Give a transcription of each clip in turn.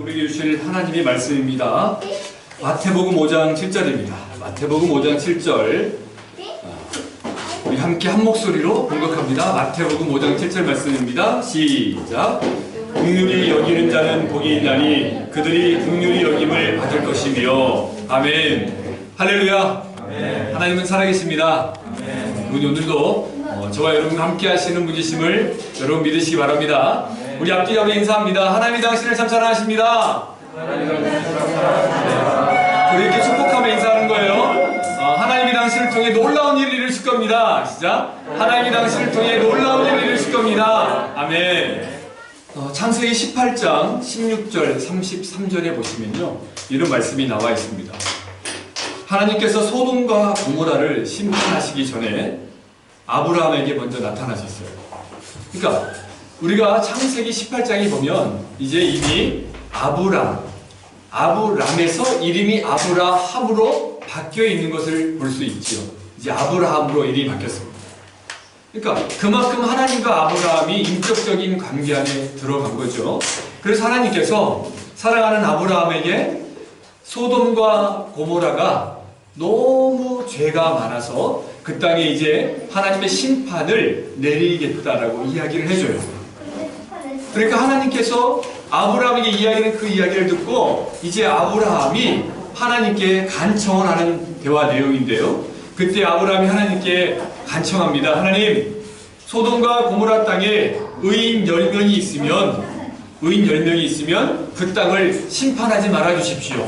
우리에게 주실 하나님의 말씀입니다. 마태복음 5장 7절입니다. 마태복음 5장 7절 우리 함께 한 목소리로 공독합니다. 마태복음 5장 7절 말씀입니다. 시작. 긍휼히 여기는 자는 복이 있나니 그들이 긍휼히 여김을 받을 것이며. 아멘. 할렐루야. 아멘. 하나님은 살아계십니다. 아멘. 오늘도 저와 여러분과 함께 하시는 분이심을 여러분 믿으시기 바랍니다. 우리 앞뒤로 인사합니다. 하나님이 당신을 참 사랑하십니다. 우리 이렇게 축복하며 인사하는 거예요. 하나님이 당신을 통해 놀라운 일을 이루실 겁니다. 시작. 하나님이 당신을 통해 놀라운 일을 이루실 겁니다. 아멘. 창세기 18장 16절 33절에 보시면요, 이런 말씀이 나와 있습니다. 하나님께서 소돔과 고모라를 심판하시기 전에 아브라함에게 먼저 나타나셨어요. 그러니까 우리가 창세기 18장에 보면 이제 이미 아브람에서 이름이 아브라함으로 바뀌어 있는 것을 볼 수 있지요. 이제 아브라함으로 이름이 바뀌었습니다. 그러니까 그만큼 하나님과 아브라함이 인격적인 관계 안에 들어간 거죠. 그래서 하나님께서 사랑하는 아브라함에게 소돔과 고모라가 너무 죄가 많아서 그 땅에 이제 하나님의 심판을 내리겠다라고 이야기를 해줘요. 그러니까 하나님께서 아브라함에게 이야기는 그 이야기를 듣고 이제 아브라함이 하나님께 간청을 하는 대화 내용인데요. 그때 아브라함이 하나님께 간청합니다. 하나님, 소돔과 고모라 땅에 의인 10명이 있으면 그 땅을 심판하지 말아 주십시오.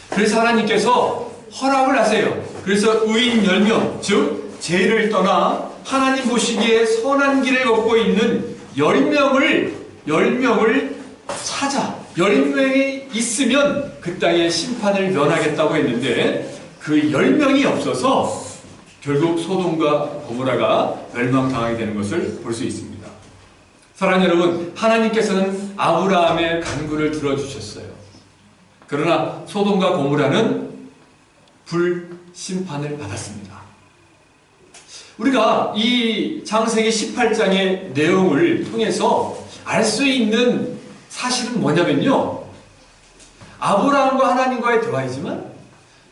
그래서 하나님께서 허락을 하세요. 그래서 의인 10명, 즉 죄를 떠나 하나님 보시기에 선한 길을 걷고 있는 10명을 찾아 10명이 있으면 그 땅의 심판을 면하겠다고 했는데 그 10명이 없어서 결국 소돔과 고모라가 멸망당하게 되는 것을 볼 수 있습니다. 사랑하는 여러분, 하나님께서는 아브라함의 간구를 들어주셨어요. 그러나 소돔과 고모라는 불심판을 받았습니다. 우리가 이 창세기 18장의 내용을 통해서 알 수 있는 사실은 뭐냐면요, 아브라함과 하나님과의 대화이지만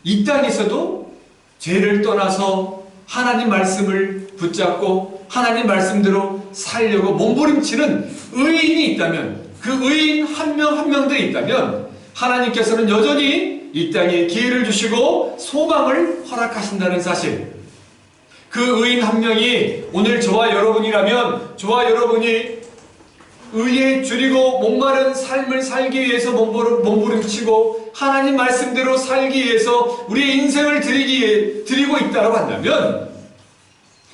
이 땅에서도 죄를 떠나서 하나님 말씀을 붙잡고 하나님 말씀대로 살려고 몸부림치는 의인이 있다면, 그 의인 한 명 한 명들이 있다면 하나님께서는 여전히 이 땅에 기회를 주시고 소망을 허락하신다는 사실, 그 의인 한 명이 오늘 저와 여러분이라면 저와 여러분이 의에 줄이고 목마른 삶을 살기 위해서 몸부림치고 하나님 말씀대로 살기 위해서 우리의 인생을 드리고 있다고 한다면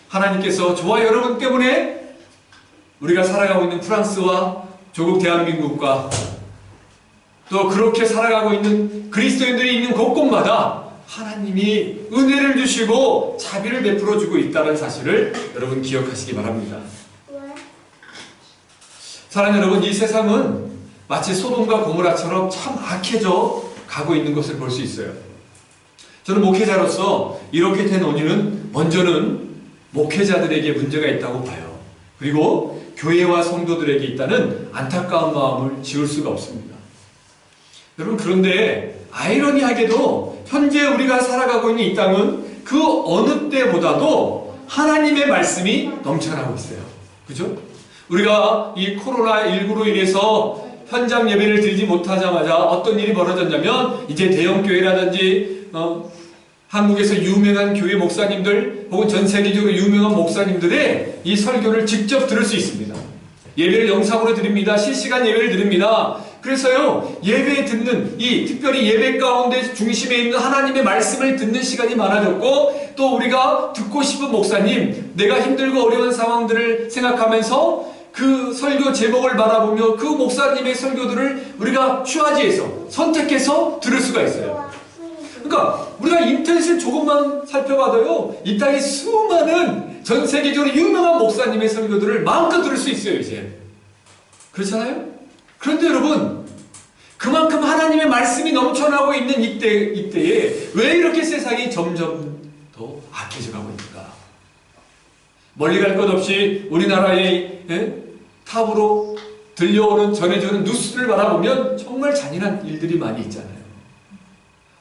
하나님께서 저와 여러분 때문에 우리가 살아가고 있는 프랑스와 조국 대한민국과 또 그렇게 살아가고 있는 그리스도인들이 있는 곳곳마다 하나님이 은혜를 주시고 자비를 베풀어 주고 있다는 사실을 여러분 기억하시기 바랍니다. 사랑하는 여러분, 이 세상은 마치 소돔과 고모라처럼 참 악해져 가고 있는 것을 볼 수 있어요. 저는 목회자로서 이렇게 된 원인은 먼저는 목회자들에게 문제가 있다고 봐요. 그리고 교회와 성도들에게 있다는 안타까운 마음을 지울 수가 없습니다. 여러분, 그런데 아이러니하게도 현재 우리가 살아가고 있는 이 땅은 그 어느 때보다도 하나님의 말씀이 넘쳐나고 있어요. 그죠? 우리가 이 코로나19로 인해서 현장 예배를 드리지 못하자마자 어떤 일이 벌어졌냐면 이제 대형교회라든지 한국에서 유명한 교회 목사님들 혹은 전 세계적으로 유명한 목사님들의 이 설교를 직접 들을 수 있습니다. 예배를 영상으로 드립니다. 실시간 예배를 드립니다. 그래서요, 예배 듣는 특별히 예배 가운데 중심에 있는 하나님의 말씀을 듣는 시간이 많아졌고, 또 우리가 듣고 싶은 목사님, 내가 힘들고 어려운 상황들을 생각하면서 그 설교 제목을 바라보며 그 목사님의 설교들을 우리가 취하지해서 선택해서 들을 수가 있어요. 그러니까 우리가 인터넷을 조금만 살펴봐도요, 이 땅에 수많은 전 세계적으로 유명한 목사님의 설교들을 마음껏 들을 수 있어요, 이제. 그렇잖아요? 그런데 여러분, 그만큼 하나님의 말씀이 넘쳐나고 있는 이때에 왜 이렇게 세상이 점점 더 악해져 가고 있는가? 멀리 갈 것 없이 우리나라의 탑으로 들려오는 전해주는 뉴스를 바라보면 정말 잔인한 일들이 많이 있잖아요.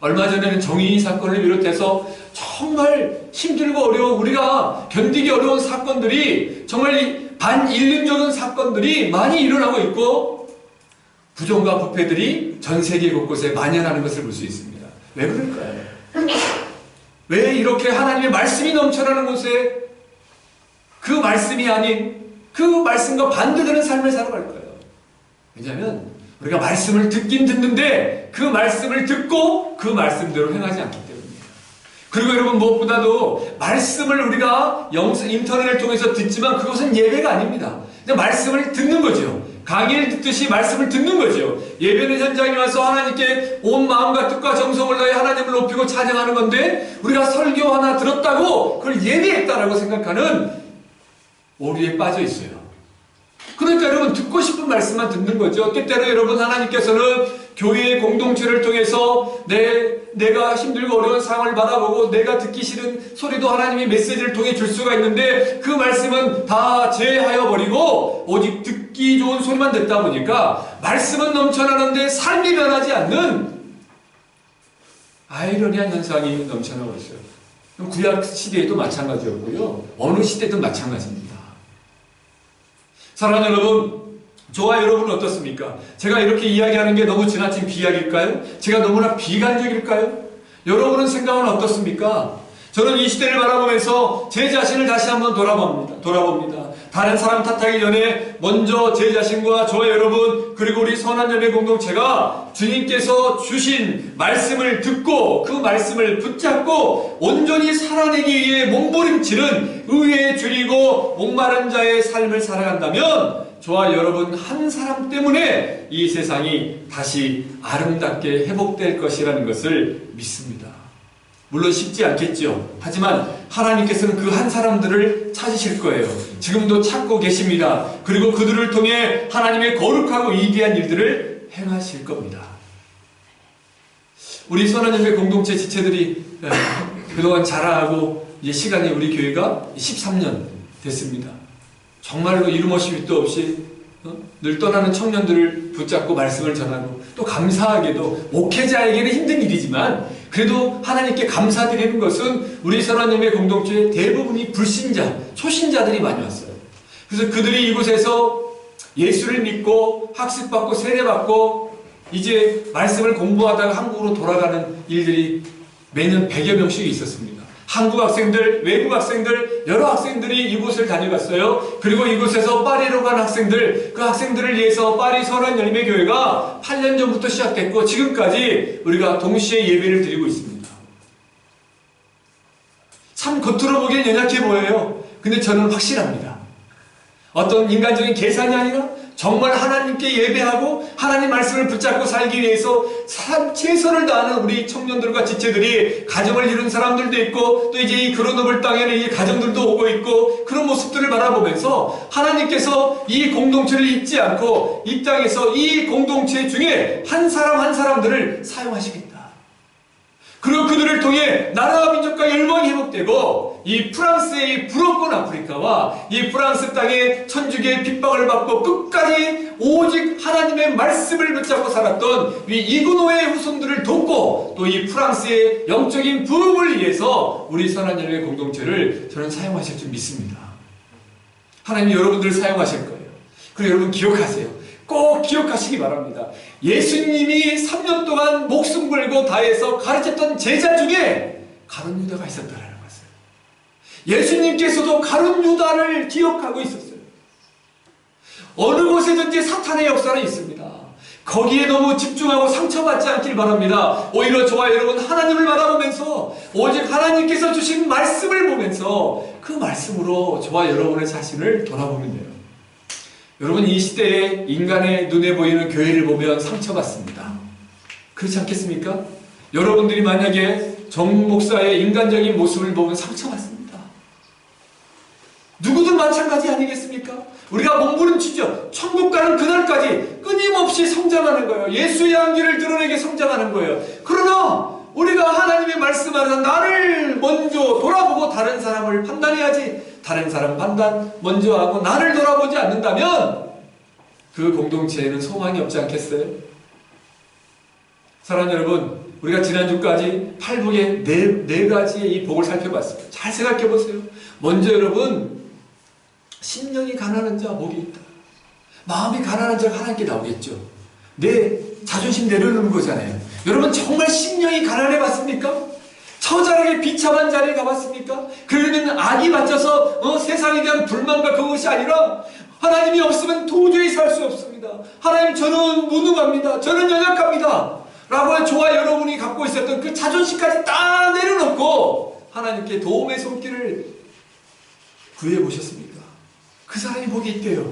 얼마 전에는 정의 사건을 비롯해서 정말 힘들고 어려운, 우리가 견디기 어려운 사건들이, 정말 반인륜적인 사건들이 많이 일어나고 있고 부정과 부패들이 전 세계 곳곳에 만연하는 것을 볼 수 있습니다. 왜 그럴까요? 왜 이렇게 하나님의 말씀이 넘쳐나는 곳에 그 말씀이 아닌 그 말씀과 반대되는 삶을 살아갈까요? 왜냐하면 우리가 말씀을 듣긴 듣는데 그 말씀을 듣고 그 말씀대로 행하지 않기 때문입니다. 그리고 여러분, 무엇보다도 말씀을 우리가 인터넷을 통해서 듣지만 그것은 예배가 아닙니다. 그냥 말씀을 듣는 거죠. 강의를 듣듯이 말씀을 듣는 거죠. 예배는 현장에 와서 하나님께 온 마음과 뜻과 정성을 다해 하나님을 높이고 찬양하는 건데, 우리가 설교 하나 들었다고 그걸 예배했다라고 생각하는 오류에 빠져 있어요. 그러니까 여러분, 듣고 싶은 말씀만 듣는 거죠. 때때로 여러분, 하나님께서는 교회의 공동체를 통해서 내가 힘들고 어려운 상황을 바라보고 내가 듣기 싫은 소리도 하나님의 메시지를 통해 줄 수가 있는데, 그 말씀은 다 제하여 버리고 오직 듣기 좋은 소리만 듣다 보니까 말씀은 넘쳐나는데 삶이 변하지 않는 아이러니한 현상이 넘쳐나고 있어요. 구약 시대에도 마찬가지였고요, 어느 시대든 마찬가지입니다. 사랑하는 여러분, 저와 여러분은 어떻습니까? 제가 이렇게 이야기하는 게 너무 지나친 비약일까요? 제가 너무나 비관적일까요? 여러분은 생각은 어떻습니까? 저는 이 시대를 바라보면서 제 자신을 다시 한번 돌아봅니다. 다른 사람 탓하기 전에 먼저 제 자신과 저와 여러분, 그리고 우리 선한열매 공동체가 주님께서 주신 말씀을 듣고 그 말씀을 붙잡고 온전히 살아내기 위해 몸부림치는 의에 줄이고 목마른 자의 삶을 살아간다면 저와 여러분 한 사람 때문에 이 세상이 다시 아름답게 회복될 것이라는 것을 믿습니다. 물론 쉽지 않겠죠. 하지만 하나님께서는 그 한 사람들을 찾으실 거예요. 지금도 찾고 계십니다. 그리고 그들을 통해 하나님의 거룩하고 위대한 일들을 행하실 겁니다. 우리 선한열매 공동체 지체들이 그동안 자라하고 이제 시간이 우리 교회가 13년 됐습니다. 정말로 이름 없이 밑도 없이 늘 떠나는 청년들을 붙잡고 말씀을 전하고, 또 감사하게도 목회자에게는 힘든 일이지만 그래도 하나님께 감사드리는 것은 우리 선한열매 공동체의 대부분이 불신자, 초신자들이 많이 왔어요. 그래서 그들이 이곳에서 예수를 믿고 학습받고 세례받고 이제 말씀을 공부하다가 한국으로 돌아가는 일들이 매년 100여 명씩 있었습니다. 한국 학생들, 외국 학생들, 여러 학생들이 이곳을 다녀갔어요. 그리고 이곳에서 파리로 간 학생들, 그 학생들을 위해서 파리 선한열매 교회가 8년 전부터 시작됐고 지금까지 우리가 동시에 예배를 드리고 있습니다. 참 겉으로 보기엔 연약해 보여요. 근데 저는 확실합니다. 어떤 인간적인 계산이 아니라 정말 하나님께 예배하고 하나님 말씀을 붙잡고 살기 위해서 최선을 다하는 우리 청년들과 지체들이, 가정을 이룬 사람들도 있고 또 이제 이 그로노블 땅에는 이 가정들도 오고 있고, 그런 모습들을 바라보면서 하나님께서 이 공동체를 잊지 않고 이 땅에서 이 공동체 중에 한 사람 한 사람들을 사용하시겠다. 그리고 그들을 통해 나라와 민족과 열방이 회복되고, 이 프랑스의 이 부럽건 아프리카와 이 프랑스 땅에 천주교의 핍박을 받고 끝까지 오직 하나님의 말씀을 붙잡고 살았던 이 이구노의 후손들을 돕고, 또 이 프랑스의 영적인 부흥을 위해서 우리 선한열매 공동체를 저는 사용하실 줄 믿습니다. 하나님 여러분들을 사용하실 거예요. 그리고 여러분 기억하세요. 꼭 기억하시기 바랍니다. 예수님이 3년 동안 목숨 걸고 다해서 가르쳤던 제자 중에 가룟 유다가 있었다라는 것을, 예수님께서도 가룟 유다를 기억하고 있었어요. 어느 곳에든지 사탄의 역사는 있습니다. 거기에 너무 집중하고 상처받지 않길 바랍니다. 오히려 저와 여러분 하나님을 바라보면서 오직 하나님께서 주신 말씀을 보면서 그 말씀으로 저와 여러분의 자신을 돌아보면 돼요. 여러분, 이 시대에 인간의 눈에 보이는 교회를 보면 상처받습니다. 그렇지 않겠습니까? 여러분들이 만약에 정 목사의 인간적인 모습을 보면 상처받습니다. 누구든 마찬가지 아니겠습니까? 우리가 몸부림치죠. 천국 가는 그날까지 끊임없이 성장하는 거예요. 예수의 향기를 드러내게 성장하는 거예요. 그러나 우리가 하나님의 말씀 안에서 나를 먼저 돌아보고 다른 사람을 판단해야지, 다른 사람 판단 먼저 하고 나를 돌아보지 않는다면 그 공동체에는 소망이 없지 않겠어요? 사랑하는 여러분, 우리가 지난주까지 팔복의 네 가지의 이 복을 살펴봤습니다. 잘 생각해 보세요. 먼저 여러분, 심령이 가난한 자 복이 있다. 마음이 가난한 자가 하나님께 나오겠죠. 내 자존심 내려놓는 거잖아요. 여러분 정말 심령이 가난해 봤습니까? 처절하게 비참한 자리에 가봤습니까? 그러면 악이 맞춰서 세상에 대한 불만과 그것이 아니라 하나님이 없으면 도저히 살 수 없습니다. 하나님 저는 무능합니다. 저는 연약합니다. 라고 저와 여러분이 갖고 있었던 그 자존심까지 다 내려놓고 하나님께 도움의 손길을 구해보셨습니까? 그 사람이 복이 있대요.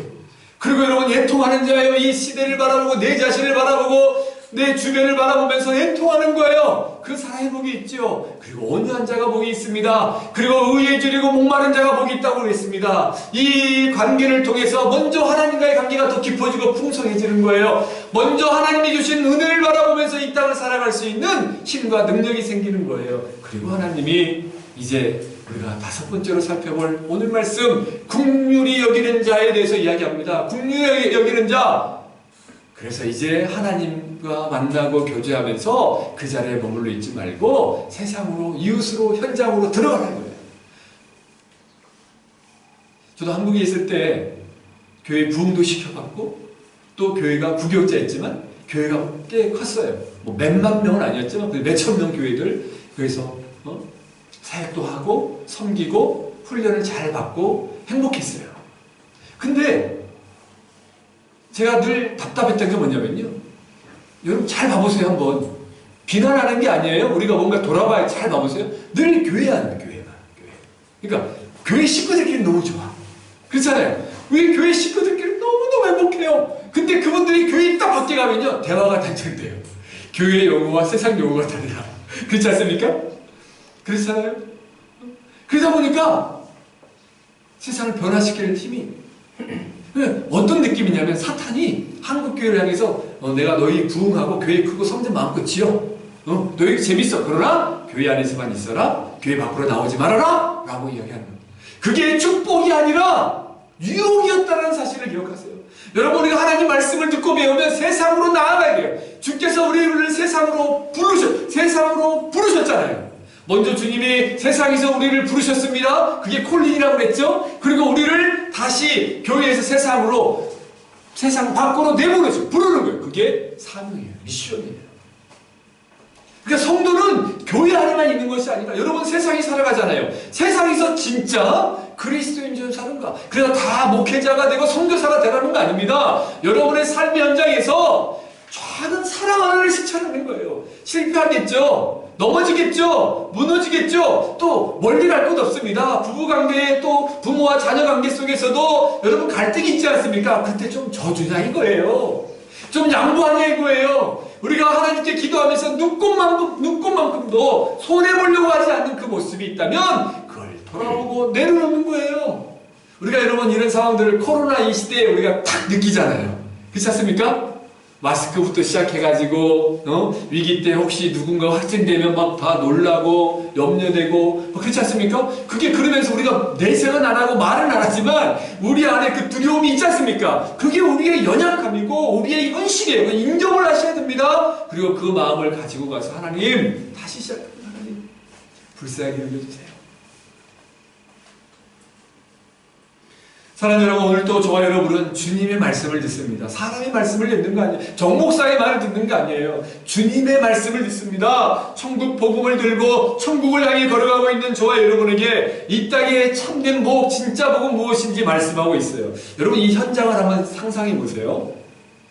그리고 여러분 애통하는 자예요. 이 시대를 바라보고 내 자신을 바라보고 내 주변을 바라보면서 애통하는 거예요. 그 사람의 복이 있죠. 그리고 온유한 자가 복이 있습니다. 그리고 의에 줄이고 목마른 자가 복이 있다고 그랬습니다. 이 관계를 통해서 먼저 하나님과의 관계가 더 깊어지고 풍성해지는 거예요. 먼저 하나님이 주신 은혜를 바라보면서 이 땅을 살아갈 수 있는 힘과 능력이 생기는 거예요. 그리고 하나님이 이제 우리가 다섯 번째로 살펴볼 오늘 말씀, 긍휼히 여기는 자에 대해서 이야기합니다. 긍휼히 여기는 자. 그래서 이제 하나님과 만나고 교제하면서 그 자리에 머물러 있지 말고 세상으로, 이웃으로, 현장으로 들어가는 거예요. 저도 한국에 있을 때 교회 부흥도 시켜봤고 또 교회가 구교자였지만 교회가 꽤 컸어요. 뭐 몇만 명은 아니었지만 몇천 명 교회들. 그래서 사역도 하고 섬기고 훈련을 잘 받고 행복했어요. 근데 제가 늘 답답했던 게 뭐냐면요. 여러분 잘 봐보세요 한번. 비난하는 게 아니에요. 우리가 뭔가 돌아봐야 잘 봐보세요. 늘 교회하는 교회만. 교회. 그러니까 교회 식구들끼리 너무 좋아. 그렇잖아요. 왜 교회 식구들끼리 너무너무 행복해요. 근데 그분들이 교회 딱 밖에 가면요. 대화가 단절돼요. 교회 용어와 세상 용어가 달라. 그렇지 않습니까? 그렇잖아요. 그러다 보니까 세상을 변화시키는 힘이 어떤 느낌이냐면 사탄이 한국교회를 향해서 내가 너희 부흥하고 교회 크고 성전 마음껏 지어. 너희 재밌어. 그러나 교회 안에서만 있어라. 교회 밖으로 나오지 말아라. 라고 이야기하는 겁니다. 그게 축복이 아니라 유혹이었다는 사실을 기억하세요. 여러분 우리가 하나님 말씀을 듣고 배우면 세상으로 나아가야 돼요. 주께서 우리를 세상으로 부르셨잖아요. 먼저 주님이 세상에서 우리를 부르셨습니다. 그게 콜링이라고 그랬죠. 그리고 우리를 다시 교회에서 세상 밖으로 내보내죠. 부르는 거예요. 그게 사명이에요. 미션이에요. 그러니까 성도는 교회 안에만 있는 것이 아니라 여러분 세상에 살아가잖아요. 세상에서 진짜 그리스도인처럼 사는가? 그래서 다 목회자가 되고 선교사가 되라는 거 아닙니다. 여러분의 삶의 현장에서 작은 사랑 하나를 실천하는 거예요. 실패하겠죠. 넘어지겠죠. 무너지겠죠. 또 멀리 갈 곳 없습니다. 부부관계 또 부모와 자녀관계 속에서도 여러분 갈등이 있지 않습니까? 그때 좀 져주자 이거예요. 좀 양보하냐 이거예요. 우리가 하나님께 기도하면서 눈꽃만큼도 손해보려고 하지 않는 그 모습이 있다면 그걸 돌아보고 내려놓는 거예요. 우리가 여러분 이런 상황들을 코로나 이 시대에 우리가 탁 느끼잖아요. 그렇지 않습니까? 마스크부터 시작해가지고 위기 때 혹시 누군가 확진되면 막 다 놀라고 염려되고 그렇지 않습니까? 그게 그러면서 우리가 내색은 안 하고 말은 안 하지만 우리 안에 그 두려움이 있지 않습니까? 그게 우리의 연약함이고 우리의 현실이에요. 인정을 하셔야 됩니다. 그리고 그 마음을 가지고 가서 하나님 다시 시작합니다. 하나님 불쌍하게 여겨주세요. 사랑하는 여러분, 오늘 또 저와 여러분은 주님의 말씀을 듣습니다. 사람의 말씀을 듣는 거 아니에요. 정목사의 말을 듣는 거 아니에요. 주님의 말씀을 듣습니다. 천국 복음을 들고 천국을 향해 걸어가고 있는 저와 여러분에게 이 땅의 참된 복, 진짜 복은 무엇인지 말씀하고 있어요. 여러분 이 현장을 한번 상상해 보세요.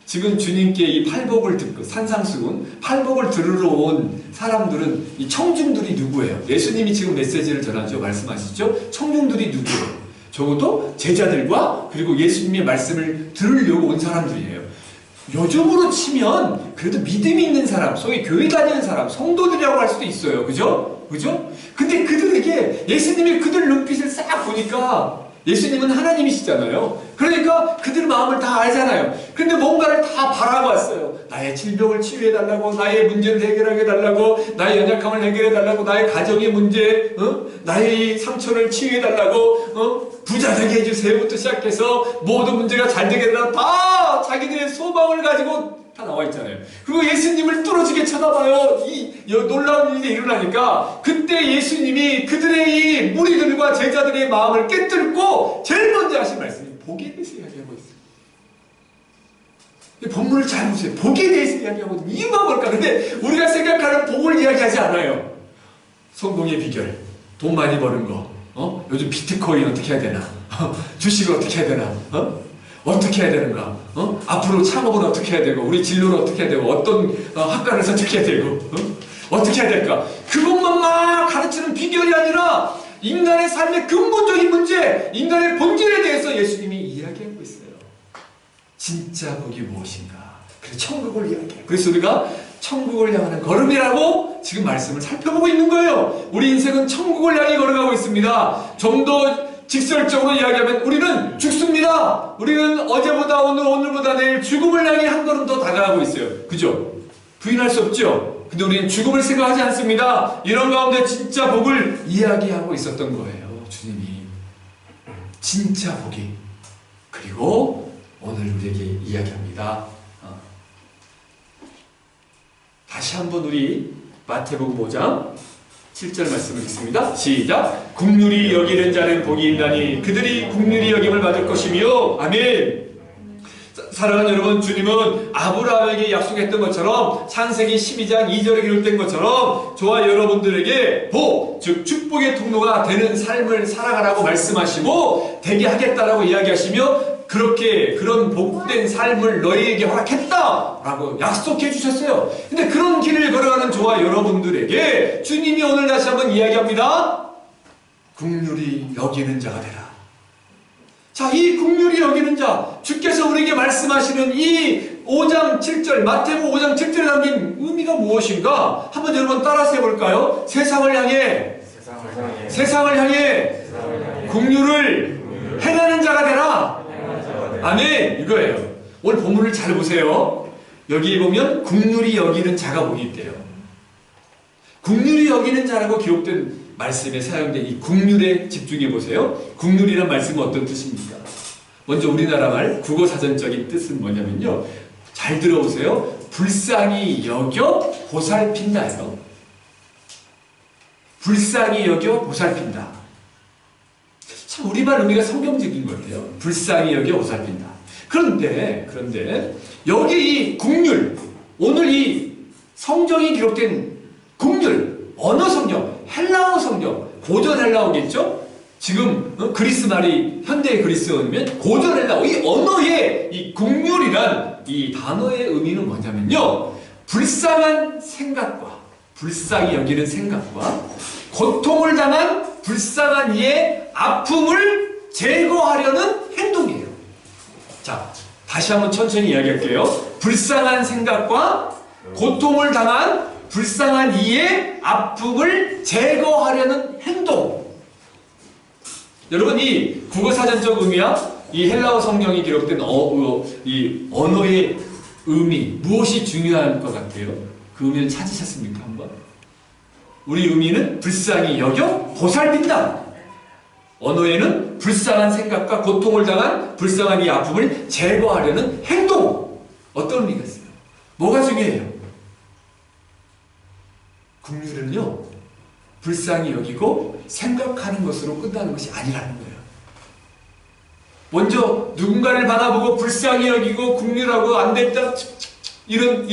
지금 주님께 이 팔복을 듣고 산상수훈 팔복을 들으러 온 사람들은 이 청중들이 누구예요? 예수님이 지금 메시지를 전하죠. 말씀하시죠. 청중들이 누구예요? 적어도 제자들과 그리고 예수님의 말씀을 들으려고 온 사람들이에요. 요즘으로 치면 그래도 믿음이 있는 사람, 소위 교회 다니는 사람, 성도들이라고 할 수도 있어요. 그죠? 근데 그들에게 예수님이 그들 눈빛을 싹 보니까 예수님은 하나님이시잖아요. 그러니까 그들 마음을 다 알잖아요. 근데 뭔가를 다 바라고 왔어요. 나의 질병을 치유해달라고, 나의 문제를 해결하게달라고, 나의 연약함을 해결해달라고, 나의 가정의 문제, 나의 상처를 치유해달라고, 부자 되게 해주세요부터 시작해서 모든 문제가 잘 되게 해달라고 다 자기들의 소망을 가지고 다 나와 있잖아요. 그리고 예수님을 뚫어지게 쳐다봐요. 이 놀라운 일이 일어나니까 그때 예수님이 그들의 이 무리들과 제자들의 마음을 깨뜨리고 제일 먼저 하신 말씀이 복에 대해서 이야기하고 있어요. 본문을 잘 보세요. 복에 대해서 이야기하고 이유가 뭘까? 근데 우리가 생각하는 복을 이야기하지 않아요. 성공의 비결, 돈 많이 버는 거, 요즘 비트코인 어떻게 해야 되나, 주식을 어떻게 해야 되나, 어떻게 해야 되는가, 앞으로 창업은 어떻게 해야 되고, 우리 진로는 어떻게 해야 되고, 어떤 학과를 선택해야 되고, 어떻게 해야 될까? 그것만 막 가르치는 비결이 아니라 인간의 삶의 근본적인 문제, 인간의 본질에 대해서 예수님이 이야기하고 있어요. 진짜 복이 무엇인가? 그래서 천국을 이야기해요. 그래서 우리가 천국을 향하는 걸음이라고 지금 말씀을 살펴보고 있는 거예요. 우리 인생은 천국을 향해 걸어가고 있습니다. 좀 더 직설적으로 이야기하면 우리는 죽습니다. 우리는 어제보다 오늘보다 내일 죽음을 향해 한 걸음 더 다가가고 있어요. 그죠? 부인할 수 없죠? 근데 우리는 죽음을 생각하지 않습니다. 이런 가운데 진짜 복을 이야기하고 있었던 거예요. 주님이. 진짜 복이. 그리고 오늘 우리에게 이야기합니다. 다시 한번 우리 마태복음 5장 7절 말씀을 읽습니다. 시작. 긍휼히 여기는 자는 복이 있나니 그들이 긍휼히 여김을 받을 것이며. 아멘. 사랑하는 여러분, 주님은 아브라함에게 약속했던 것처럼 창세기 12장 2절에 기록된 것처럼 저와 여러분들에게 복, 즉 축복의 통로가 되는 삶을 살아가라고 말씀하시고 되게 하겠다라고 이야기하시며 그렇게 그런 복된 삶을 너희에게 허락했다라고 약속해 주셨어요. 근데 그런 길을 걸어가는 저와 여러분들에게 주님이 오늘 다시 한번 이야기합니다. 긍휼히 여기는 자가 되라. 자, 이 긍휼히 여기는 자, 주께서 우리에게 말씀하시는 이 5장 7절, 마태복음 5장 7절에 담긴 의미가 무엇인가? 한번 여러분 따라서 해볼까요? 세상을 향해 긍휼을 행하는 자가 되라. 아멘. 이거예요. 오늘 본문을 잘 보세요. 여기 보면 긍휼히 여기는 자가 복이 있대요. 긍휼히 여기는 자라고 기록된 말씀에 사용된 이 긍휼에 집중해 보세요. 긍휼이란 말씀은 어떤 뜻입니까? 먼저 우리나라 말 국어 사전적인 뜻은 뭐냐면요. 잘 들어보세요. 불쌍히 여겨 보살핀다예요. 불쌍히 여겨 보살핀다. 참 우리말 의미가 성경적인 것 같아요. 불쌍히 여겨 보살핀다. 그런데 여기 이 긍휼, 오늘 이 성경이 기록된 긍휼, 언어 성경, 헬라어 성경, 고전 헬라어겠죠? 지금 그리스 말이 현대의 그리스어면 고전 헬라어, 이 언어의 이 긍휼이란 이 단어의 의미는 뭐냐면요. 불쌍한 생각과 불쌍히 여기는 생각과 고통을 당한 불쌍한 이의 아픔을 제거하려는 행동이에요. 자, 다시 한번 천천히 이야기할게요. 불쌍한 생각과 고통을 당한 불쌍한 이의 아픔을 제거하려는 행동. 여러분, 이 국어사전적 의미와 이 헬라어 성경이 기록된 이 언어의 의미, 무엇이 중요할 것 같아요? 그 의미를 찾으셨습니까? 한번? 우리 의미는 불쌍히 여겨 보살핀다. 언어에는 불쌍한 생각과 고통을 당한 불쌍한 이 아픔을 제거하려는 행동. 어떤 의미가 있어요? 뭐가 중요해요? 긍휼은요, 불쌍히 여기고 생각하는 것으로 끝나는 것이 아니라는 거예요. 먼저 누군가를 바라보고 불쌍히 여기고 긍휼하고 안 됐다 이런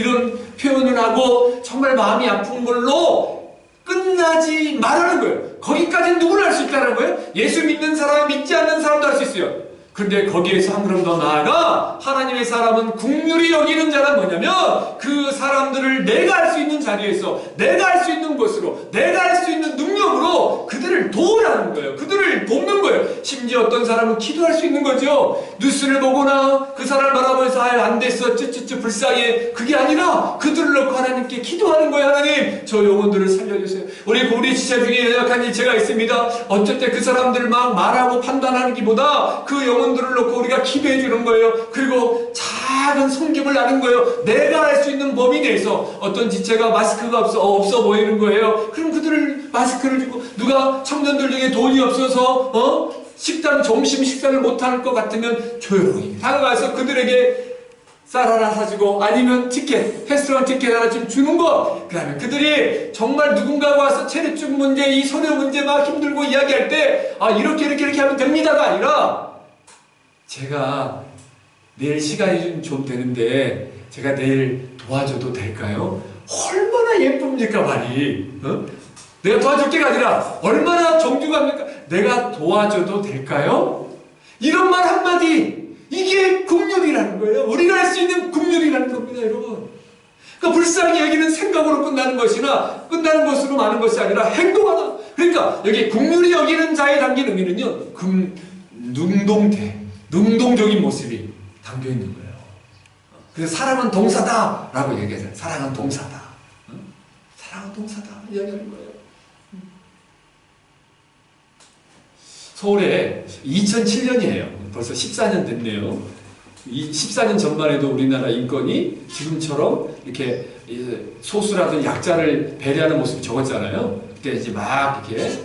표현을 하고 정말 마음이 아픈 걸로 끝나지 말라는 거예요. 거기까지는 누구나 할 수 있다는 거예요. 예수 믿는 사람, 믿지 않는 사람도 할 수 있어요. 그런데 거기에서 한 걸음 더 나아가 하나님의 사람은 긍휼히 여기는 자란 뭐냐면 그 사람들을 내가 할 수 있는 자리에서 내가 할 수 있는 곳으로 내가 할 수 있는 능력으로 그들을 도우라는 거예요. 그들을 돕는 거예요. 심지어 어떤 사람은 기도할 수 있는 거죠. 뉴스를 보거나 그 사람을 바라보면서 안 됐어 쯔쯔쯔 불쌍해 그게 아니라 그들을 놓고 하나님께 기도하는 거예요. 하나님 저 영혼들을 살려주세요. 우리 지체 중에 연약한 지체가 있습니다. 어쩔 때 그 사람들을 막 말하고 판단하는 것보다 그 영혼들을 놓고 우리가 기도해 주는 거예요. 그리고 작은 섬김을 나눈 거예요. 내가 할 수 있는 범위 내에서 어떤 지체가 마스크가 없어 보이는 거예요. 그럼 그들을 마스크를 주고 누가 청년들 중에 돈이 없어서 점심 식사를 못할 것 같으면 조용히 다가가서 그들에게 쌀 하나 사주고 아니면 티켓, 레스토랑 티켓 하나 좀 주는 것. 그 다음에 그들이 정말 누군가가 와서 체력적 문제, 이 소녀 문제 막 힘들고 이야기할 때 이렇게 하면 됩니다가 아니라 제가 내일 시간이 좀 되는데 제가 내일 도와줘도 될까요? 얼마나 예쁩니까 말이. 내가 도와줄 게가 아니라 얼마나 정중합니까? 내가 도와줘도 될까요? 이런 말 한마디, 이게 국률이라는 거예요. 우리가 할 수 있는 국률이라는 겁니다, 여러분. 그러니까 불쌍히 여기는 생각으로 끝나는 것으로 많은 것이 아니라 행동하다. 그러니까 여기 국률이 여기는 자에 담긴 의미는요, 능동적인 모습이 담겨 있는 거예요. 그래서 사랑은 동사다라고 얘기하잖아요. 사랑은 동사다. 사랑은 동사다 이야기하는 거예요. 서울에 2007년이에요. 벌써 14년 됐네요. 이 14년 전만 해도 우리나라 인권이 지금처럼 이렇게 소수라든 약자를 배려하는 모습이 적었잖아요. 그때 이제 막 이렇게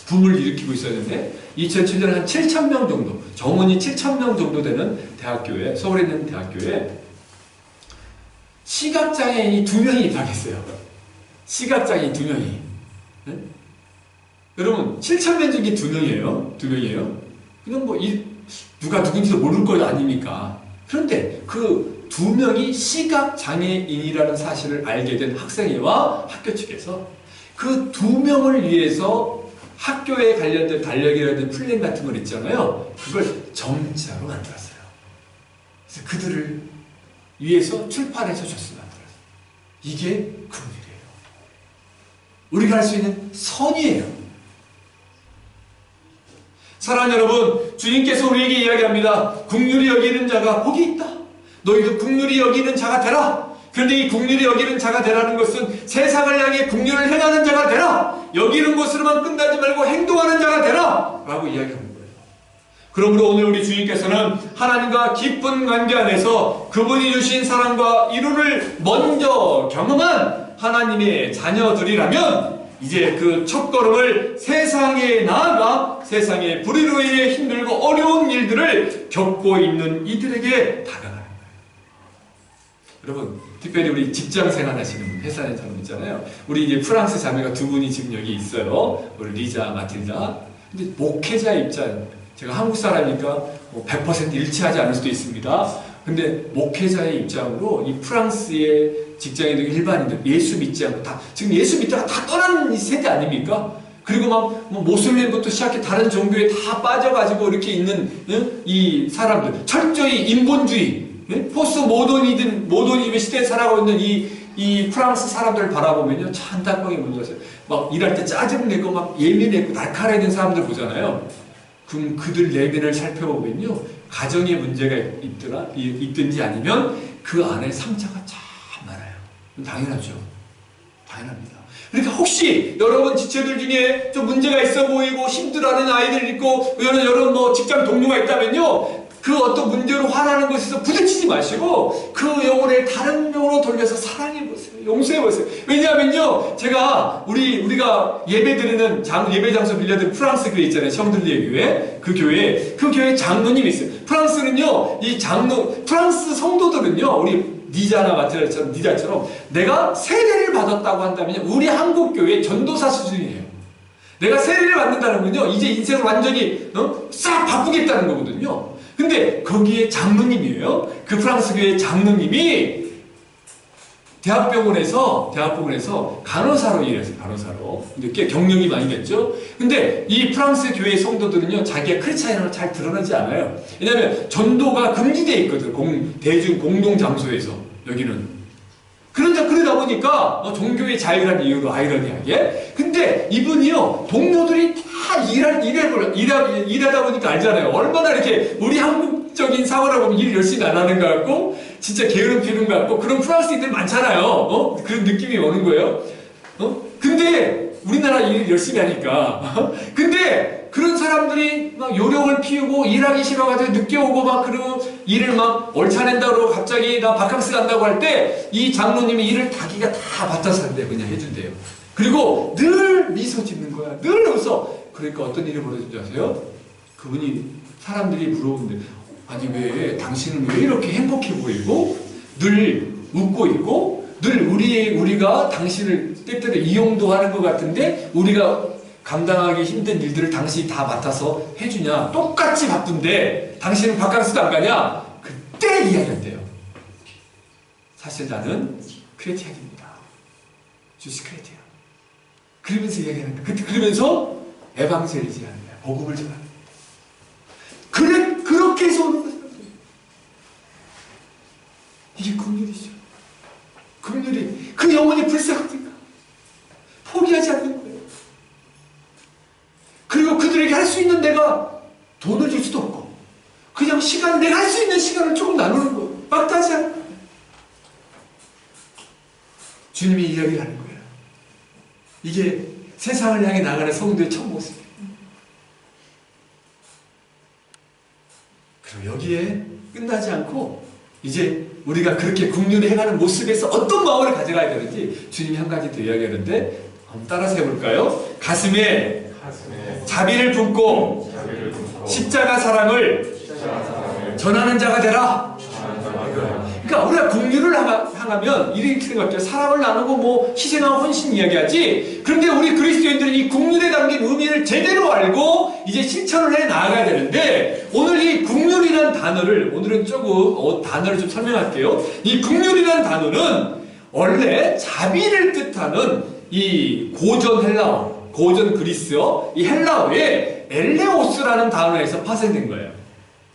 붐을 일으키고 있었는데 2007년에 한 7,000명 정도, 정원이 7,000명 정도 되는 대학교에, 서울에 있는 대학교에 시각장애인이 2명이 입학했어요. 시각장애인 2명이. 네? 여러분 7,000명 중에 2명이에요. 2명이에요. 이건 뭐 누가 누군지도 모를 거 아닙니까? 그런데 그 2명이 시각장애인이라는 사실을 알게 된 학생회와 학교 측에서 그 2명을 위해서 학교에 관련된 달력이라든 플랜 같은 걸 있잖아요. 그걸 점자로 만들었어요. 그래서 그들을 위해서 출판해서 줬습니다. 이게 국률이에요. 우리가 할 수 있는 선이에요. 사랑하는 여러분, 주님께서 우리에게 이야기합니다. 국률이 여기는 자가 복이 있다. 너희도 국률이 여기는 자가 되라. 그런데 이 국률이 여기는 자가 되라는 것은 세상을 향해 국률을 행하는 자가 되라. 여기는 것으로만 끝나지 말고 행동하는 자가 되라. 라고 이야기하는 거예요. 그러므로 오늘 우리 주님께서는 하나님과 깊은 관계 안에서 그분이 주신 사랑과 이루를 먼저 경험한 하나님의 자녀들이라면 이제 그 첫걸음을 세상에 나아가 세상의 불의로 인해 힘들고 어려운 일들을 겪고 있는 이들에게 다가가는 거예요. 여러분, 특별히 우리 직장 생활 하시는 분, 회사 다니는 사람 있잖아요. 우리 이제 프랑스 자매가 2분이 지금 여기 있어요. 우리 리자, 마틸다. 근데 목회자 입장, 제가 한국 사람이니까 100% 일치하지 않을 수도 있습니다. 근데 목회자의 입장으로 이 프랑스의 직장인들, 일반인들, 예수 믿지 않고 지금 예수 믿다가 다 떠나는 세대 아닙니까? 그리고 막 모슬림부터 시작해 다른 종교에 다 빠져가지고 이렇게 있는 이 사람들, 철저히 인본주의, 포스트 모더니즘 시대에 살아가고 있는 이 프랑스 사람들을 바라보면요, 참 안타까운 게 뭔지 아세요? 막 일할 때 짜증 내고 막 예민했고 날카로운 사람들 보잖아요. 그럼 그들 내면을 살펴보면요, 가정에 문제가 있든지 아니면 그 안에 상처가 참 많아요. 당연하죠. 당연합니다. 그러니까 혹시 여러분 지체들 중에 좀 문제가 있어 보이고 힘들어하는 아이들 있고 여러분 뭐 직장 동료가 있다면요, 그 어떤 문제로 화나는 것에서 부딪히지 마시고 그 영혼을 다른 영혼으로 돌려서 사랑해보세요. 용서해보세요. 왜냐하면요, 제가 우리가 예배드리는 예배 장소 빌려드린 프랑스 교회 있잖아요. 샹들리에 교회. 그 교회 장로님이 있어요. 프랑스는요, 프랑스 성도들은요, 우리 니자처럼 내가 세례를 받았다고 한다면 우리 한국 교회 전도사 수준이에요. 내가 세례를 받는다는 건요, 이제 인생을 완전히 싹 바꾸겠다는 거거든요. 근데 거기에 장로님이에요. 그 프랑스 교회 장로님이 대학병원에서 간호사로 일했어요. 간호사로. 근데 꽤 경력이 많이 됐죠. 근데 이 프랑스 교회 성도들은요, 자기가 크리스찬이라는 걸 잘 드러나지 않아요. 왜냐하면 전도가 금지되어 있거든. 대중 공동 장소에서. 여기는. 그러다 보니까 종교의 자유라는 이유로 아이러니하게. 근데 이분이요, 동료들이 다 일하다 보니까 알잖아요. 얼마나 이렇게 우리 한국적인 사고를 보면 일 열심히 안 하는 것 같고 진짜 게으름 피우는 것 같고 그런 프랑스인들 많잖아요. 그런 느낌이 오는 거예요. 근데 우리나라 일 열심히 하니까. 근데 그런 사람들이 막 요령을 피우고 일하기 싫어가지고 늦게 오고 막 그러고 일을 막 옳차낸다고 갑자기 나 바캉스 간다고 할 때 이 장로님이 일을 자기가 다 맡아서 한대요. 그냥 해준대요. 그리고 늘 미소 짓는 거야. 늘 웃어. 그러니까 어떤 일이 벌어진 줄 아세요? 그분이 사람들이 부러운데 아니 왜 당신은 왜 이렇게 행복해 보이고 늘 웃고 있고 늘 우리가 당신을 때때로 이용도 하는 것 같은데 우리가 감당하기 힘든 일들을 당신이 다 맡아서 해주냐? 똑같이 바쁜데 당신은 바캉스도 안 가냐? 그때 이야기한대요. 사실 나는 크레티안입니다. 주시 크레티안. 그러면서 이야기하는 거야. 그러면서 에방젤리지 하는 거야. 복음을 전하는 거야. 그렇게 해서 오는 거예요. 이게 긍휼이죠. 긍휼이 그 영혼이 불쌍하니까 포기하지 않는 거예요. 그리고 그들에게 할 수 있는 내가 돈을 줄 수도 없고 그냥 내가 할 수 있는 시간을 조금 나누는 거예요. 막다하지 않는 거예요. 주님이 이야기를 하는 거예요. 이게 세상을 향해 나가는 성도의 첫 모습이에요. 그럼 여기에 끝나지 않고 이제 우리가 그렇게 긍휼히 행하는 모습에서 어떤 마음을 가져가야 되는지 주님이 한 가지 더 이야기하는데 한번 따라서 해볼까요? 가슴에 자비를 품고 십자가 사랑을 전하는 자가 되라. 그러니까 우리가 긍휼을 향하면 이렇게 생각해요. 사랑을 나누고 뭐 희생하고 헌신 이야기하지. 그런데 우리 그리스도인들은 이 긍휼에 담긴 의미를 제대로 알고 이제 실천을 해 나가야 되는데 오늘 이 긍휼이라는 단어를 오늘은 조금 단어를 좀 설명할게요. 이 긍휼이라는 단어는 원래 자비를 뜻하는 이 고전 헬라어, 고전 그리스어, 이 헬라어에 엘레오스라는 단어에서 파생된 거예요.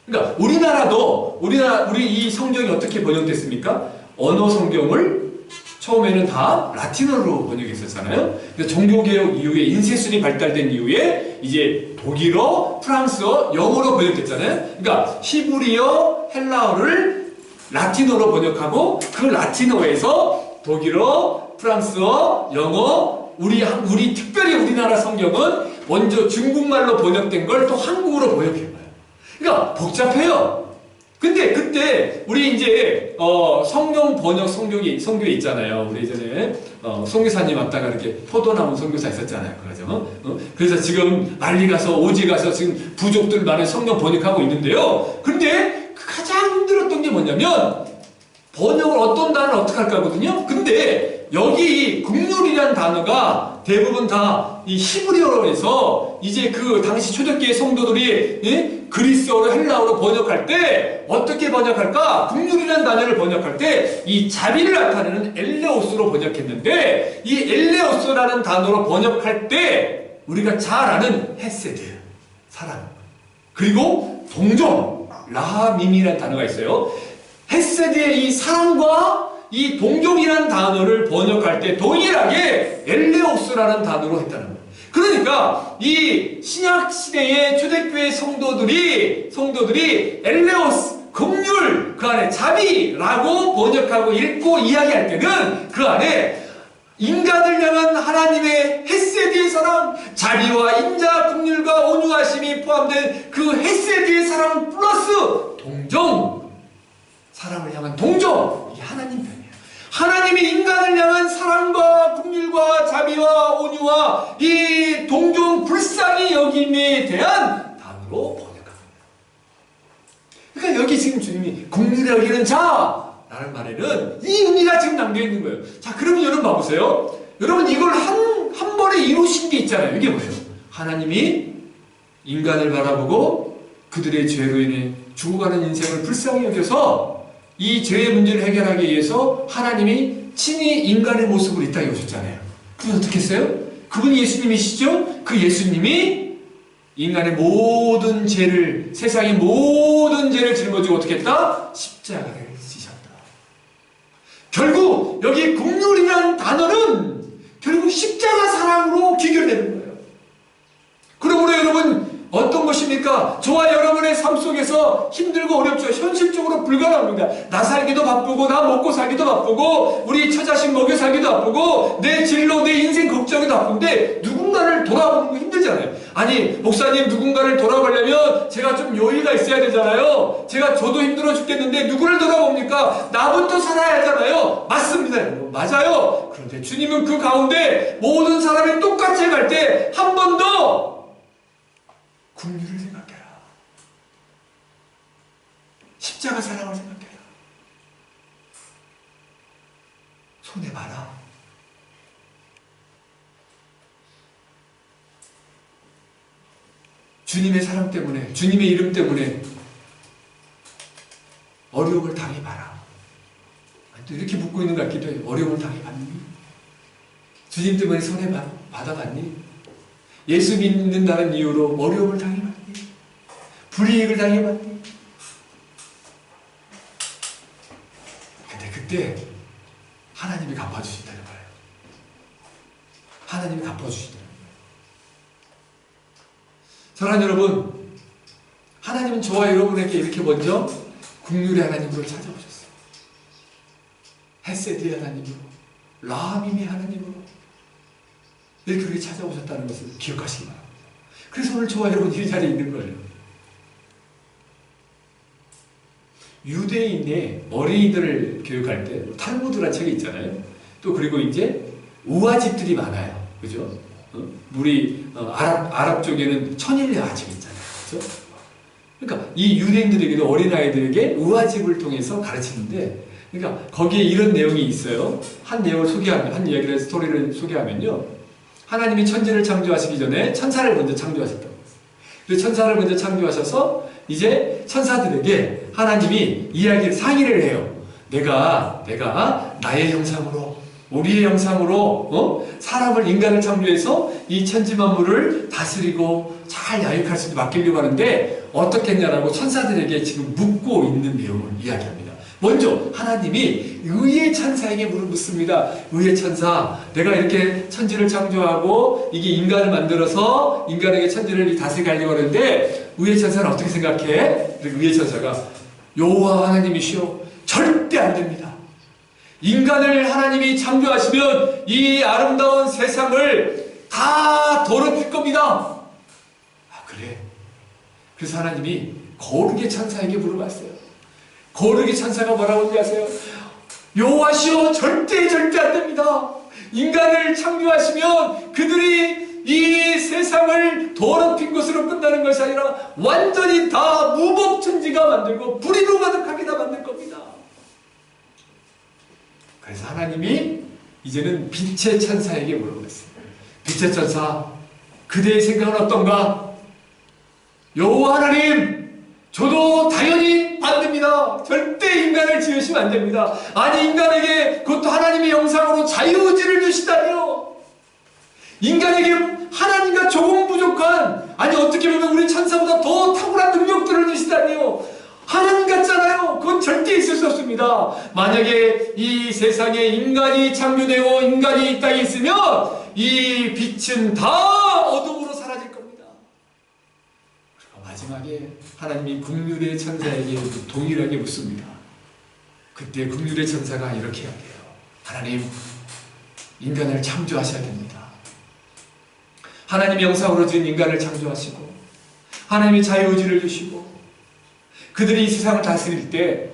그러니까 우리 이 성경이 어떻게 번역됐습니까? 언어 성경을 처음에는 다 라틴어로 번역했었잖아요. 그래서 종교개혁 이후에 인쇄술이 발달된 이후에 이제 독일어, 프랑스어, 영어로 번역됐잖아요. 그러니까 히브리어, 헬라어를 라틴어로 번역하고 그 라틴어에서 독일어, 프랑스어, 영어, 우리 특별히 우리나라 성경은 먼저 중국말로 번역된 걸 또 한국어로 번역해봐요. 그러니까 복잡해요. 근데 그때 우리 이제 성경 번역 성교에 있잖아요. 우리 예전에 선교사님 왔다가 이렇게 포도나무 선교사 있었잖아요. 그러죠? 그래서 지금 난리 가서 오지 가서 지금 부족들 많은 성경 번역하고 있는데요. 근데 가장 힘들었던 게 뭐냐면 번역을 어떤 단어를 어떻게 할까 하거든요. 근데 여기 긍휼이라는 단어가 대부분 다 이 히브리어에서 이제 그 당시 초대교회 성도들이 그리스어로 헬라어로 번역할 때 어떻게 번역할까? 긍휼이라는 단어를 번역할 때 이 자비를 나타내는 엘레오스로 번역했는데 이 엘레오스라는 단어로 번역할 때 우리가 잘 아는 헤세드, 사랑, 그리고 동정, 라함임이라는 단어가 있어요. 헤세드의 이 사랑과 이 동정이라는 단어를 번역할 때 동일하게 엘레오스라는 단어로 했다는 거예요. 그러니까 이 신약 시대의 초대교회 성도들이 엘레오스, 긍휼, 그 안에 자비라고 번역하고 읽고 이야기할 때는 그 안에 인간을 향한 하나님의 헤세드의 사랑, 자비와 인자, 긍휼과 온유하심이 포함된 그 헤세드의 사랑 플러스 동정, 사람을 향한 동정, 이게 하나님 편이에요. 하나님이 인간을 향한 사랑과 긍휼과 자비와 온유와 이 동정 불쌍히 여김에 대한 단어로 번역합니다. 그러니까 여기 지금 주님이 긍휼히 여기는 자라는 말에는 이 의미가 지금 담겨 있는 거예요. 자, 그러면 여러분 봐보세요. 여러분 이걸 한 번에 이루신 게 있잖아요. 이게 뭐예요? 하나님이 인간을 바라보고 그들의 죄로 인해 죽어가는 인생을 불쌍히 여겨서 이 죄의 문제를 해결하기 위해서 하나님이 친히 인간의 모습으로 이 땅에 오셨잖아요. 그분 어떻게 했어요? 그분이 예수님이시죠? 그 예수님이 인간의 모든 죄를, 세상의 모든 죄를 짊어지고 어떻게 했다? 십자가를 지셨다. 결국 여기 긍휼이라는 단어는 결국 십자가 사랑으로 귀결되는 거예요. 그러므로 여러분 어떤 것입니까? 저와 여러분의 삶 속에서 힘들고 어렵죠. 현실적으로 불가능합니다. 나 살기도 바쁘고 나 먹고 살기도 바쁘고 우리 처자식 먹여 살기도 바쁘고 내 진로 내 인생 걱정이 바쁜데 누군가를 돌아보는 거 힘들잖아요. 아니 목사님 누군가를 돌아보려면 제가 좀 여유가 있어야 되잖아요. 저도 힘들어 죽겠는데 누구를 돌아봅니까? 나부터 살아야 하잖아요. 맞습니다. 맞아요. 그런데 주님은 그 가운데 모든 사람이 똑같이 갈 때 한 번 더 긍휼을 생각해라. 십자가 사랑을 생각해라. 손해봐라. 주님의 사랑 때문에, 주님의 이름 때문에 어려움을 당해봐라. 또 이렇게 묻고 있는 것 같기도 해요. 어려움을 당해봤니? 주님 때문에 손해받아봤니? 예수 믿는다는 이유로 어려움을 당해봤니? 불이익을 당해봤니? 근데 그때 하나님이 갚아주신다는 거예요. 하나님이 갚아주신다는 거예요. 사랑하는 여러분, 하나님은 저와 여러분에게 이렇게 먼저 긍휼의 하나님으로 찾아오셨어요. 헤세드의 하나님으로, 라함임의 하나님으로 이렇게 우리 찾아오셨다는 것을 기억하시기 바랍니다. 그래서 오늘 저와 여러분 이 자리에 있는 거예요. 유대인의 어린이들을 교육할 때 탈무드라는 책이 있잖아요. 또 그리고 이제 우화집들이 많아요. 그죠? 우리 아랍 쪽에는 천일의 아집이 있잖아요. 그죠? 그러니까 이 유대인들에게도 어린아이들에게 우화집을 통해서 가르치는데, 그러니까 거기에 이런 내용이 있어요. 한 내용을 소개하면, 한 이야기를, 스토리를 소개하면요, 하나님이 천지를 창조하시기 전에 천사를 먼저 창조하셨다고. 그래서 천사를 먼저 창조하셔서 이제 천사들에게 하나님이 상의를 해요. 내가 나의 형상으로, 우리의 형상으로 사람을, 인간을 창조해서 이 천지 만물을 다스리고 잘 야육할 수 있게 맡기려고 하는데 어떻게 했냐라고 천사들에게 지금 묻고 있는 내용을 이야기합니다. 먼저 하나님이 의의 천사에게 묻습니다. 의의 천사, 내가 이렇게 천지를 창조하고 이게 인간을 만들어서 인간에게 천지를 다스리게 하려고 하는데 의의 천사는 어떻게 생각해? 의의 천사가 여호와 하나님이시여, 절대 안 됩니다. 인간을 하나님이 창조하시면 이 아름다운 세상을 다 더럽힐 겁니다. 아, 그래? 그래서 하나님이 거룩의 천사에게 물어봤어요. 거룩의 천사가 뭐라고 하는지 아세요? 여호와시여, 절대 안 됩니다. 인간을 창조하시면 그들이 이 세상을 더럽힌 것으로 끝나는 것이 아니라 완전히 다 무법천지가 만들고 불의로 가득하게 다 만들 겁니다. 그래서 하나님이 이제는 빛의 천사에게 물어봤어요. 빛의 천사, 그대의 생각은 어떤가? 여호와 하나님, 저도 당연히 안 됩니다. 절대 인간을 지으시면 안 됩니다. 아니, 인간에게 그것도 하나님의 형상으로 자유의지를 주시다니요. 인간에게 하나님과 조금 부족한, 아니 어떻게 보면 우리 천사보다 더 탁월한 능력들을 주시다니요. 하나님 같잖아요. 그건 절대 있을 수 없습니다. 만약에 이 세상에 인간이 창조되고 인간이 이 땅에 있으면 이 빛은 다 어둠으로 사라질 겁니다. 그리고 마지막에 하나님이 긍휼의 천사에게 동일하게 묻습니다. 그때 긍휼의 천사가 이렇게 이야기해요. 하나님, 인간을 창조하셔야 됩니다. 하나님의 형상으로 지은 인간을 창조하시고 하나님이 자유의지를 주시고 그들이 이 세상을 다스릴 때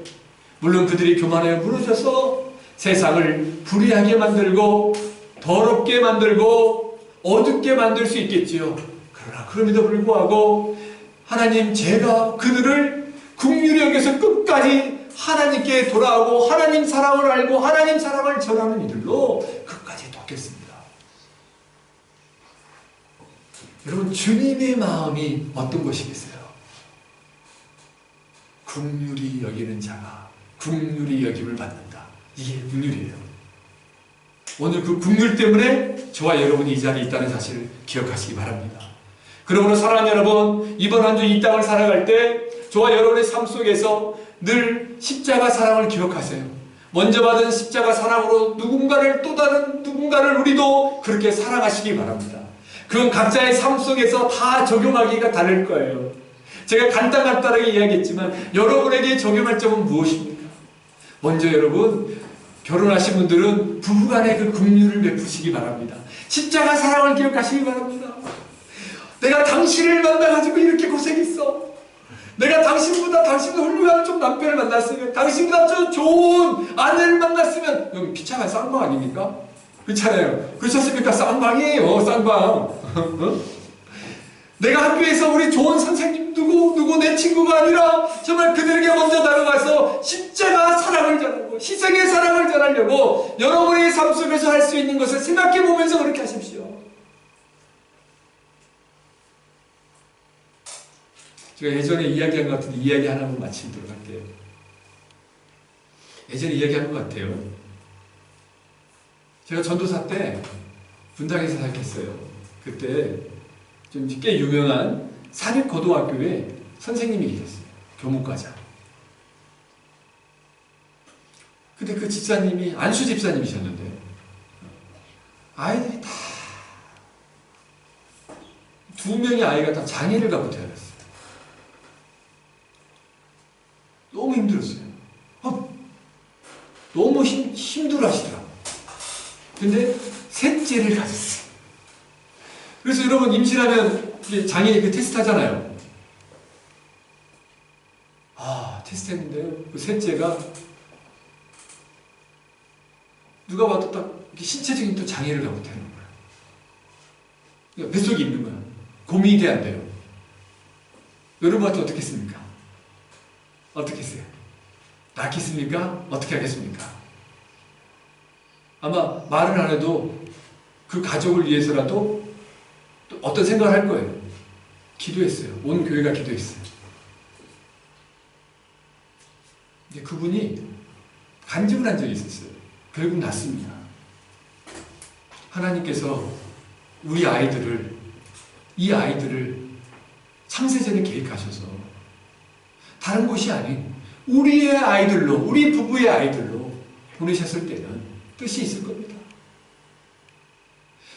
물론 그들이 교만하여 무너져서 세상을 불의하게 만들고 더럽게 만들고 어둡게 만들 수 있겠지요. 그러나 그럼에도 불구하고 하나님, 제가 그들을 긍휼히 여겨서 끝까지 하나님께 돌아오고 하나님 사랑을 알고 하나님 사랑을 전하는 이들로 끝까지 돕겠습니다. 여러분, 주님의 마음이 어떤 것이겠어요? 긍휼히 여기는 자가 긍휼히 여김을 받는다. 이게 긍휼이에요. 오늘 그 긍휼 때문에 저와 여러분이 이 자리에 있다는 사실을 기억하시기 바랍니다. 그러므로 사랑하는 여러분, 이번 한 주 이 땅을 살아갈 때 저와 여러분의 삶 속에서 늘 십자가 사랑을 기억하세요. 먼저 받은 십자가 사랑으로 누군가를, 또 다른 누군가를 우리도 그렇게 사랑하시기 바랍니다. 그건 각자의 삶 속에서 다 적용하기가 다를 거예요. 제가 간단하게 이야기했지만 여러분에게 적용할 점은 무엇입니까? 먼저 여러분, 결혼하신 분들은 부부간의 그 긍휼을 베푸시기 바랍니다. 십자가 사랑을 기억하시기 바랍니다. 내가 당신을 만나가지고 이렇게 고생했어. 내가 당신보다 훌륭한 좀 남편을 만났으면, 당신보다 좀 좋은 아내를 만났으면, 여기 비참한 쌍방 아닙니까? 그렇잖아요. 그렇습니까? 쌍방이에요, 쌍방. 내가 학교에서 우리 좋은 선생님 누구 내 친구가 아니라 정말 그들에게 먼저 다가가서 십자가 사랑을 전하고 희생의 사랑을 전하려고 여러분의 삶 속에서 할 수 있는 것을 생각해 보면서 그렇게 하십시오. 제가 예전에 이야기한 것 같은데 이야기 하나만 마치도록 할게요. 예전에 이야기한 것 같아요. 제가 전도사 때 분당에서 사역했어요. 그때 좀 꽤 유명한 사립고등학교에 선생님이 계셨어요. 교무과장. 근데 그 집사님이 안수 집사님이셨는데 아이들이 다 2명의 아이가 다 장애를 갖고 태어났어요. 너무 힘들었어요. 너무 힘들어 하시더라고요. 근데 셋째를 가졌어요. 그래서 여러분 임신하면 장애 그 테스트 하잖아요. 테스트 했는데요. 그 셋째가 누가 봐도 딱 신체적인 또 장애를 갖고 태어난 거야. 그러니까 뱃속에 있는 거야. 고민이 돼 안 돼요. 여러분한테 어떻게 했습니까? 어떻게 했어요? 낳겠습니까? 어떻게 하겠습니까? 아마 말을 안 해도 그 가족을 위해서라도 또 어떤 생각을 할 거예요. 기도했어요. 온 교회가 기도했어요. 근데 그분이 간증을 한 적이 있었어요. 결국 낳습니다. 하나님께서 이 아이들을 창세전에 계획하셔서 다른 곳이 아닌 우리의 아이들로, 우리 부부의 아이들로 보내셨을 때는 뜻이 있을 겁니다.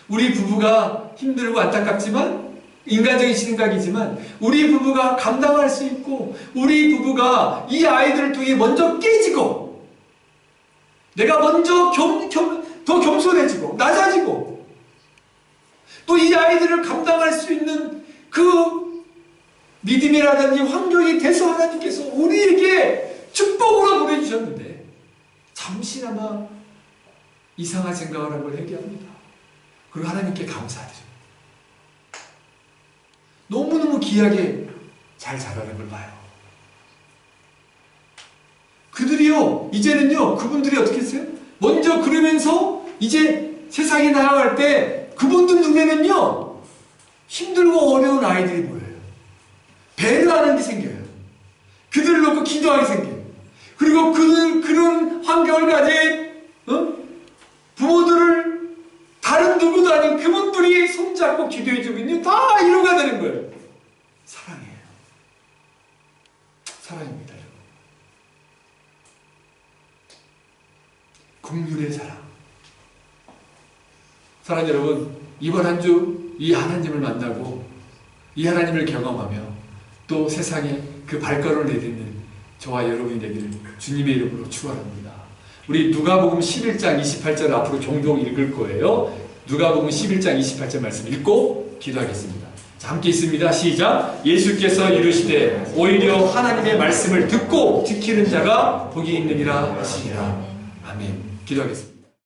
우리 부부가 힘들고 안타깝지만 인간적인 생각이지만 우리 부부가 감당할 수 있고 우리 부부가 이 아이들을 통해 먼저 깨지고 내가 먼저 더 겸손해지고 낮아지고 또 이 아이들을 감당할 수 있는 그 믿음이라든지 환경이 돼서 하나님께서 우리에게 축복으로 보내주셨는데 잠시나마 이상한 생각을 한 걸 회개합니다. 그리고 하나님께 감사드립니다. 너무너무 귀하게 잘 자라는 걸 봐요. 그들이요, 이제는요, 그분들이 어떻게 했어요? 먼저 그러면서 이제 세상에 나아갈 때 그분들 눈에는요, 힘들고 어려운 아이들이 보여요. 배려하는 게 생겨요. 그들을 놓고 기도하게 생겨요. 그리고 그런 환경을 가진 부모들을 다른 누구도 아닌 그분들이 손잡고 기도해주고 있는 다 이루가 되는 거예요. 사랑이에요. 사랑입니다. 긍휼의 사랑. 사랑하는 여러분, 이번 한 주 이 하나님을 만나고 이 하나님을 경험하며 또 세상에 그 발걸음을 내딛는 저와 여러분이 되기를 주님의 이름으로 축원합니다. 우리 누가복음 11장 28절 앞으로 종종 읽을 거예요. 누가복음 11장 28절 말씀 읽고 기도하겠습니다. 자, 함께 있습니다. 시작. 예수께서 이르시되 오히려 하나님의 말씀을 듣고 지키는 자가 복이 있느니라 하시니라. 아멘. 기도하겠습니다.